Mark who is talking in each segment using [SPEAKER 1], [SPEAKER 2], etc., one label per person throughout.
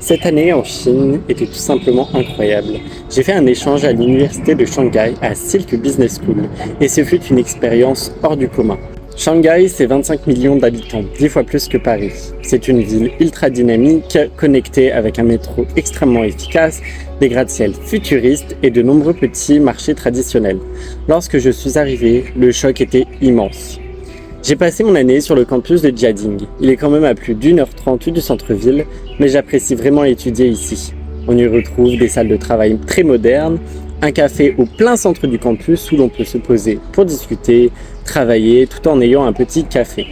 [SPEAKER 1] Cette année en Chine était tout simplement incroyable. J'ai fait un échange à l'université de Shanghai à Silk Business School et ce fut une expérience hors du commun. Shanghai, c'est 25 millions d'habitants, 10 fois plus que Paris. C'est une ville ultra dynamique, connectée avec un métro extrêmement efficace, des gratte-ciel futuristes et de nombreux petits marchés traditionnels. Lorsque je suis arrivé, le choc était immense. J'ai passé mon année sur le campus de Jiading. Il est quand même à plus d'1h30 du centre-ville, mais j'apprécie vraiment étudier ici. On y retrouve des salles de travail très modernes, un café au plein centre du campus où l'on peut se poser pour discuter, travailler tout en ayant un petit café.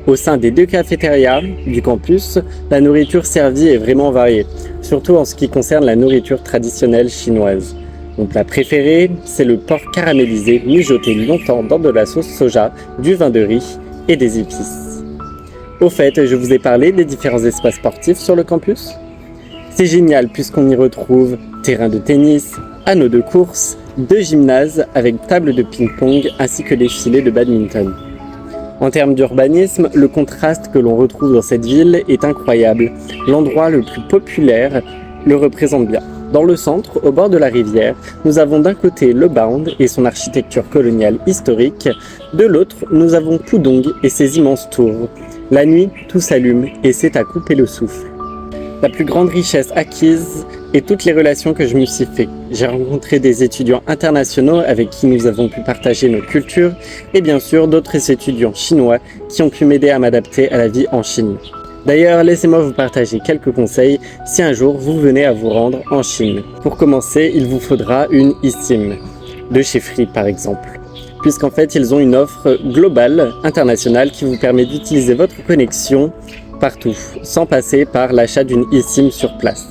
[SPEAKER 1] Au sein des 2 cafétérias du campus, la nourriture servie est vraiment variée, surtout en ce qui concerne la nourriture traditionnelle chinoise. Mon plat préféré, c'est le porc caramélisé mijoté longtemps dans de la sauce soja, du vin de riz et des épices. Au fait, je vous ai parlé des différents espaces sportifs sur le campus. C'est génial puisqu'on y retrouve terrain de tennis, anneaux de course, 2 gymnases avec table de ping-pong ainsi que des filets de badminton. En termes d'urbanisme, le contraste que l'on retrouve dans cette ville est incroyable. L'endroit le plus populaire le représente bien. Dans le centre, au bord de la rivière, nous avons d'un côté le Bound et son architecture coloniale historique, de l'autre, nous avons Pudong et ses immenses tours. La nuit, tout s'allume et c'est à couper le souffle. La plus grande richesse acquise est toutes les relations que je me suis fait. J'ai rencontré des étudiants internationaux avec qui nous avons pu partager nos cultures et bien sûr d'autres étudiants chinois qui ont pu m'aider à m'adapter à la vie en Chine. D'ailleurs, laissez-moi vous partager quelques conseils si un jour vous venez à vous rendre en Chine. Pour commencer, il vous faudra une eSIM, de chez Free par exemple, puisqu'en fait ils ont une offre globale, internationale, qui vous permet d'utiliser votre connexion partout, sans passer par l'achat d'une eSIM sur place.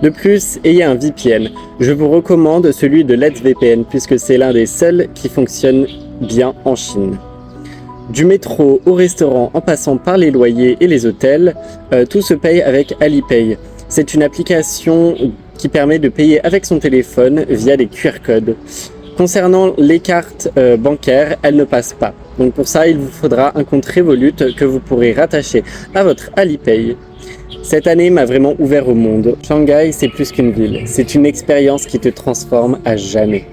[SPEAKER 1] De plus, ayez un VPN. Je vous recommande celui de Let's VPN, puisque c'est l'un des seuls qui fonctionne bien en Chine. Du métro au restaurant en passant par les loyers et les hôtels, tout se paye avec Alipay. C'est une application qui permet de payer avec son téléphone via des QR codes. Concernant les cartes bancaires, elles ne passent pas. Donc pour ça, il vous faudra un compte Revolut que vous pourrez rattacher à votre Alipay. Cette année m'a vraiment ouvert au monde. Shanghai, c'est plus qu'une ville. C'est une expérience qui te transforme à jamais.